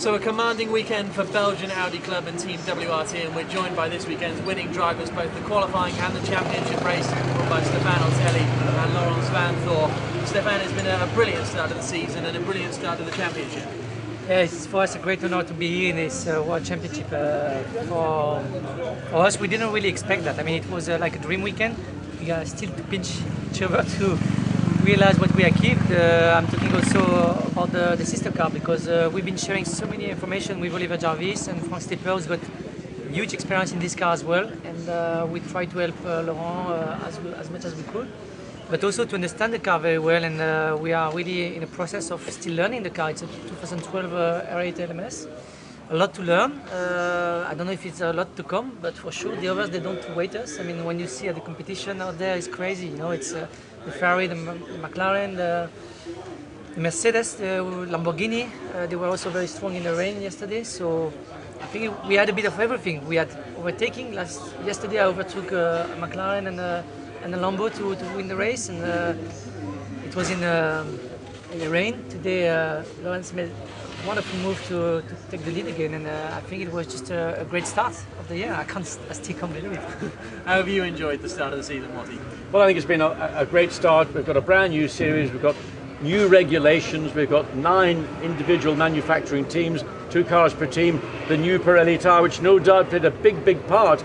So a commanding weekend for Belgian Audi Club and Team WRT, and we're joined by this weekend's winning drivers, both the qualifying and the championship race, by Stefan Otelli and Laurens van Thor. Stefan, it's been a brilliant start of the season and a brilliant start of the championship. Yeah, it's for us a great honor to be here in this World Championship. For us, we didn't really expect that. I mean, it was like a dream weekend. We are still to pinch each other to realize what we achieved. I'm talking also about the sister car, because we've been sharing so many information with Oliver Jarvis and Frank Stepper, who's got huge experience in this car as well, and we tried to help Laurent as much as we could, but also to understand the car very well, and we are really in the process of still learning the car. It's a 2012 R8 LMS. A lot to learn. I don't know if it's a lot to come, but for sure the others, they don't wait us. I mean, when you see the competition out there, it's crazy. You know, it's the Ferrari, the McLaren, the Mercedes, the Lamborghini. They were also very strong in the rain yesterday. So I think we had a bit of everything. We had overtaking. Yesterday I overtook a McLaren and a Lambo to win the race, and it was in the rain. Today Laurens made a wonderful move to take the lead again, and I think it was just a great start of the year. I still can't believe it. How have you enjoyed the start of the season, Watty? Well, I think it's been a great start. We've got a brand new series, we've got new regulations, we've got 9 individual manufacturing teams, 2 cars per team, the new Pirelli tyre, which no doubt played a big part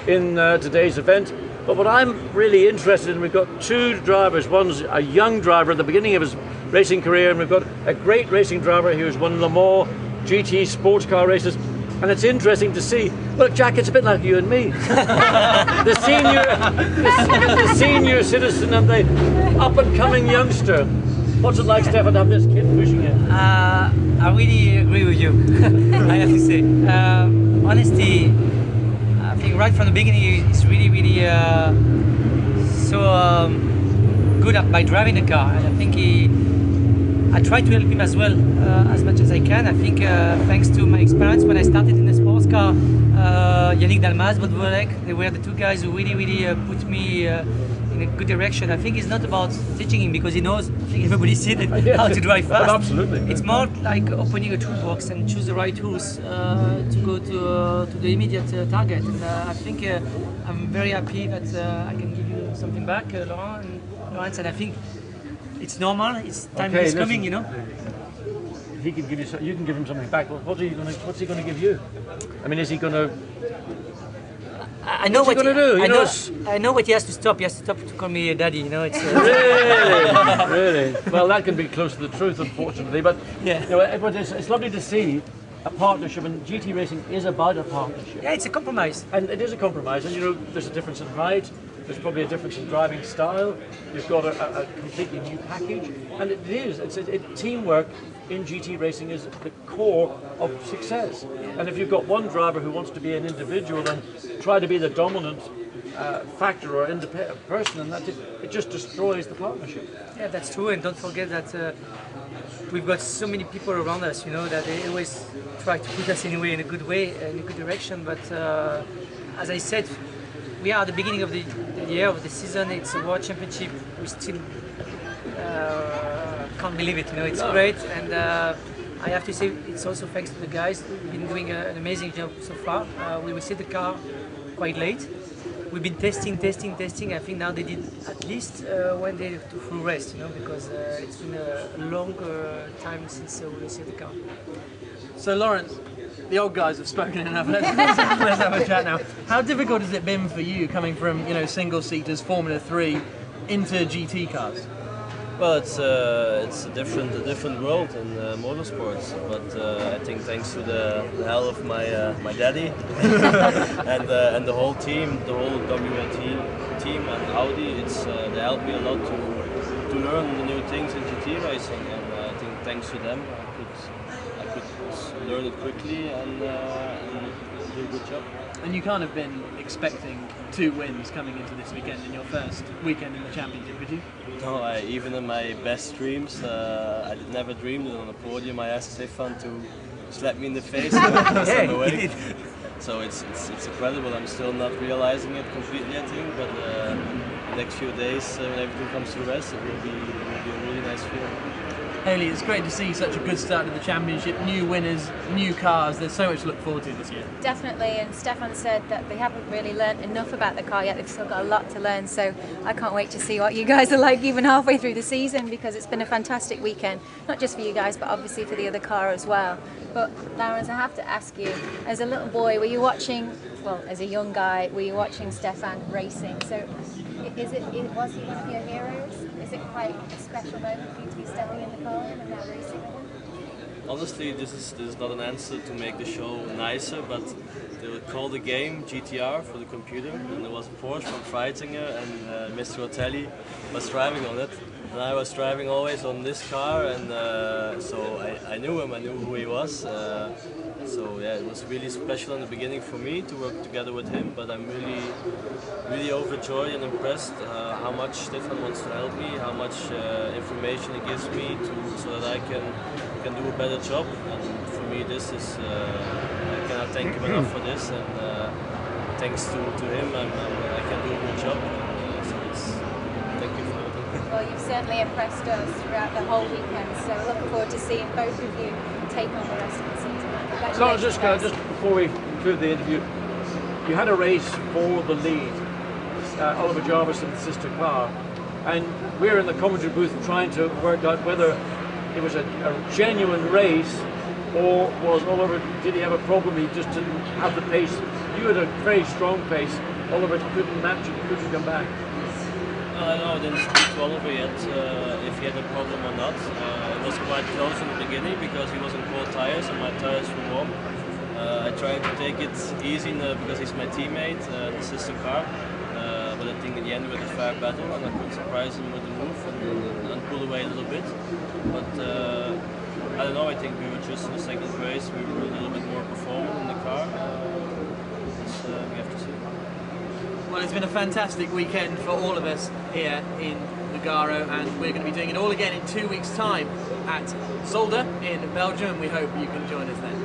in today's event. But what I'm really interested in, we've got 2 drivers. One's a young driver at the beginning of his racing career, and we've got a great racing driver who's won Le Mans GT sports car races. And it's interesting to see. Look, Jack, it's a bit like you and me. the senior citizen and the up-and-coming youngster. What's it like, Stefan, to have this kid pushing it? I really agree with you. I have to say. Honestly, I think right from the beginning, he's really so good by driving the car. And I think I try to help him as well as much as I can. I think thanks to my experience when I started in the sports car, Yannick Dalmas, Bob Volek, they were the 2 guys who really put me in a good direction. I think it's not about teaching him, because he knows, I think everybody sees it, how to drive fast. Absolutely. It's more like opening a toolbox and choose the right tools to go to the immediate target. And I think I'm very happy that I can give you something back, Laurens, and I think it's normal. It's time is coming, you know. If he can give you can give him something back. What's he going to give you? I mean, is he going to? I know what he's going to do. I know what he has to stop. He has to stop to call me daddy. You know, it's really. Well, that can be close to the truth, unfortunately. But yeah, you know, but it's lovely to see a partnership, and GT racing is about a partnership. Yeah, it's a compromise. And it is a compromise, and you know, there's a difference in ride. There's probably a difference in driving style. You've got a completely new package, and it's teamwork in GT racing is the core of success. And if you've got one driver who wants to be an individual and try to be the dominant factor or independent person, and it just destroys the partnership. Yeah, that's true. And don't forget that we've got so many people around us, you know, that they always try to put us in a good way, in a good direction. But as I said, we are at the beginning of the year, of the season. It's a World Championship. We still can't believe it. You know, it's great, and I have to say it's also thanks to the guys. We've been doing an amazing job so far. We received the car quite late. We've been testing. I think now they did at least 1 day to full rest. You know, because it's been a long time since we received the car. So Laurens, the old guys have spoken enough. Let's have a chat now. How difficult has it been for you coming from single-seaters, Formula 3, into GT cars? Well, it's a different world in motorsports, but I think thanks to the help of my daddy and the whole team, the whole WRT team and Audi, they helped me a lot to learn the new things in GT racing, and I think thanks to them I could learn it quickly and do a good job. And you can't have been expecting 2 wins coming into this weekend in your first weekend in the championship, could you? No, even in my best dreams, I never dreamed that on a podium I asked Stefan to slap me in the face and send away. So it's incredible. I'm still not realizing it completely, I think, but next few days, when everything comes to rest, it will be a really nice feeling. Haley, it's great to see such a good start to the championship, new winners, new cars. There's so much to look forward to this year. Definitely, and Stefan said that they haven't really learnt enough about the car yet. They've still got a lot to learn, so I can't wait to see what you guys are like even halfway through the season, because it's been a fantastic weekend, not just for you guys, but obviously for the other car as well. But Lawrence, I have to ask you, as a little boy, were you watching, well, as a young guy, were you watching Stefan racing? So was he one of your heroes? Is it quite a special moment for you to be stepping in the car and now racing with him? Honestly, this is not an answer to make the show nicer, but they would call the game GTR for the computer, and there was a Porsche from Freitinger, and Mr. Otelli was driving on it, and I was driving always on this car, and so I knew him, I knew who he was. So yeah, it was really special in the beginning for me to work together with him, but I'm really overjoyed and impressed how much Stefan wants to help me, how much information he gives me so that I can do a better job. And for me, this is I cannot thank him enough for this, and thanks to him, I can do a good job. So thank you for everything. Well, you've certainly impressed us throughout the whole weekend, so I look forward to seeing both of you take on the rest of the season. So just before we conclude the interview, you had a race for the lead, Oliver Jarvis and the sister car, and we're in the commentary booth trying to work out whether it was a genuine race, or was Oliver, did he have a problem, he just didn't have the pace. You had a very strong pace, Oliver couldn't match it, couldn't come back. I didn't speak to Oliver yet if he had a problem or not. It was quite close in the beginning because he was on cold tires and my tires were warm. I tried to take it easy because he's my teammate, the sister car. But I think in the end we had a fair battle, and I could surprise him with the move and pull away a little bit. But I don't know, I think we were just in the second race, we were a little bit more performant in the car. We have to see. Well, it's been a fantastic weekend for all of us here in Nogaro, and we're going to be doing it all again in 2 weeks' time at Zolder in Belgium. We hope you can join us then.